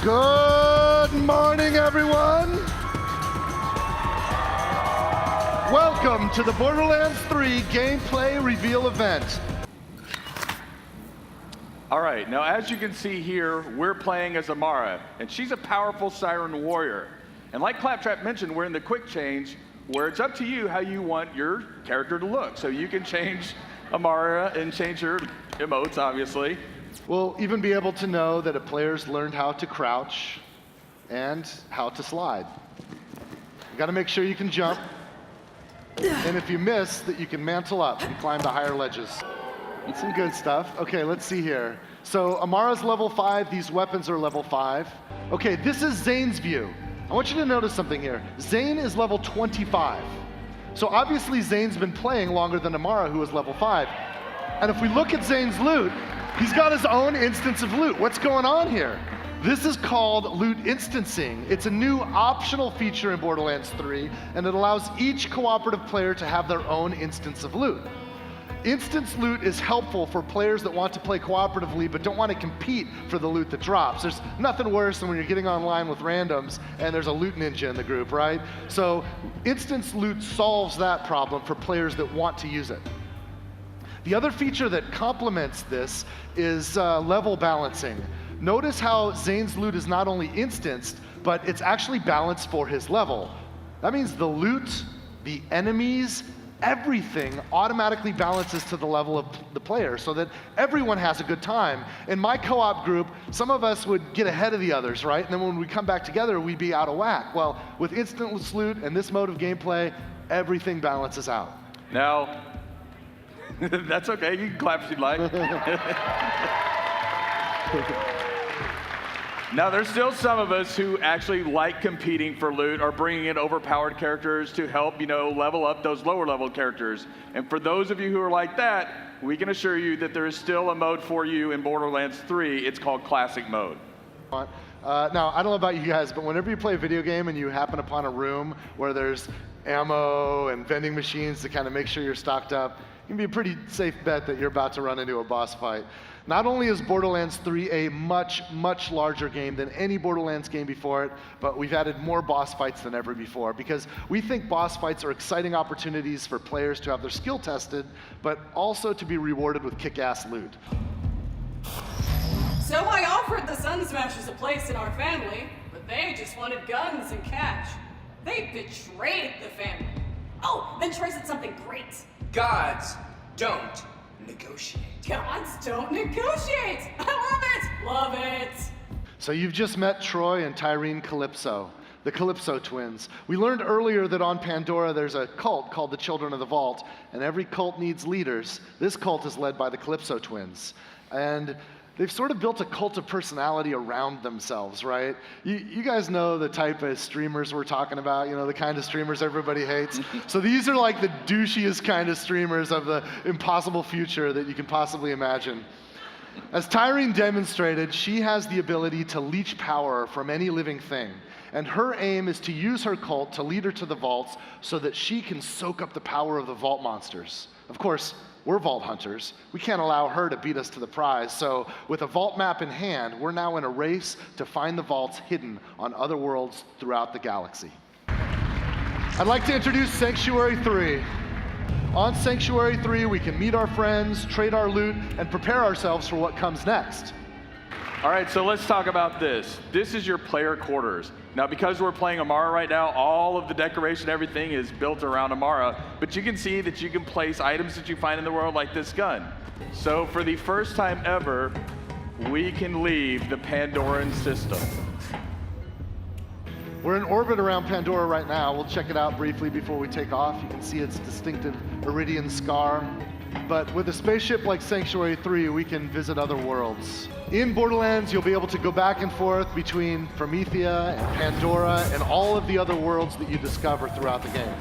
Good morning, everyone. Welcome to the Borderlands 3 gameplay reveal event. All right, now as you can see here, we're playing as Amara, and she's a powerful Siren warrior. And like Claptrap mentioned, we're in the quick change, where it's up to you how you want your character to look. So you can change Amara and change her emotes, obviously. We'll even be able to know that a player's learned how to crouch and how to slide. You gotta make sure you can jump, and if you miss, that you can mantle up and climb the higher ledges. It's some good stuff. Okay, let's see here. So Amara's level 5, these weapons are level 5. Okay, this is Zane's view. I want you to notice something here. Zane is level 25. So obviously Zane's been playing longer than Amara, who is level 5. And if we look at Zane's loot, he's got his own instance of loot. What's going on here? This is called loot instancing. It's a new optional feature in Borderlands 3, and it allows each cooperative player to have their own instance of loot. Instance loot is helpful for players that want to play cooperatively but don't want to compete for the loot that drops. There's nothing worse than when you're getting online with randoms and there's a loot ninja in the group, right? So instance loot solves that problem for players that want to use it. The other feature that complements this is level balancing. Notice how Zane's loot is not only instanced, but it's actually balanced for his level. That means the loot, the enemies, everything automatically balances to the level of the player so that everyone has a good time. In my co-op group, some of us would get ahead of the others, right? And then when we come back together, we'd be out of whack. Well, with instant loot and this mode of gameplay, everything balances out. Now, that's okay, you can clap if you'd like. Now, there's still some of us who actually like competing for loot or bringing in overpowered characters to help, level up those lower level characters. And for those of you who are like that, we can assure you that there is still a mode for you in Borderlands 3. It's called Classic Mode. Now, I don't know about you guys, but whenever you play a video game and you happen upon a room where there's ammo and vending machines to kind of make sure you're stocked up, it can be a pretty safe bet that you're about to run into a boss fight. Not only is Borderlands 3 a much, much larger game than any Borderlands game before it, but we've added more boss fights than ever before because we think boss fights are exciting opportunities for players to have their skill tested, but also to be rewarded with kick-ass loot. So I offered the Sun Smashers a place in our family, but they just wanted guns and cash. They betrayed the family. Oh, then Troy said something great. Gods don't negotiate. Gods don't negotiate! I love it! Love it! So you've just met Troy and Tyreen Calypso, the Calypso twins. We learned earlier that on Pandora there's a cult called the Children of the Vault, and every cult needs leaders. This cult is led by the Calypso twins. And they've sort of built a cult of personality around themselves, right? You guys know the type of streamers we're talking about, the kind of streamers everybody hates. So these are like the douchiest kind of streamers of the impossible future that you can possibly imagine. As Tyreen demonstrated, she has the ability to leech power from any living thing. And her aim is to use her cult to lead her to the vaults so that she can soak up the power of the vault monsters. Of course, we're vault hunters. We can't allow her to beat us to the prize. So with a vault map in hand, we're now in a race to find the vaults hidden on other worlds throughout the galaxy. I'd like to introduce Sanctuary 3. On Sanctuary 3, we can meet our friends, trade our loot, and prepare ourselves for what comes next. All right, so let's talk about this. This is your player quarters. Now, because we're playing Amara right now, all of the decoration, everything is built around Amara, but you can see that you can place items that you find in the world like this gun. So for the first time ever, we can leave the Pandoran system. We're in orbit around Pandora right now. We'll check it out briefly before we take off. You can see its distinctive iridian scar. But with a spaceship like Sanctuary 3, we can visit other worlds. In Borderlands, you'll be able to go back and forth between Promethea and Pandora and all of the other worlds that you discover throughout the game.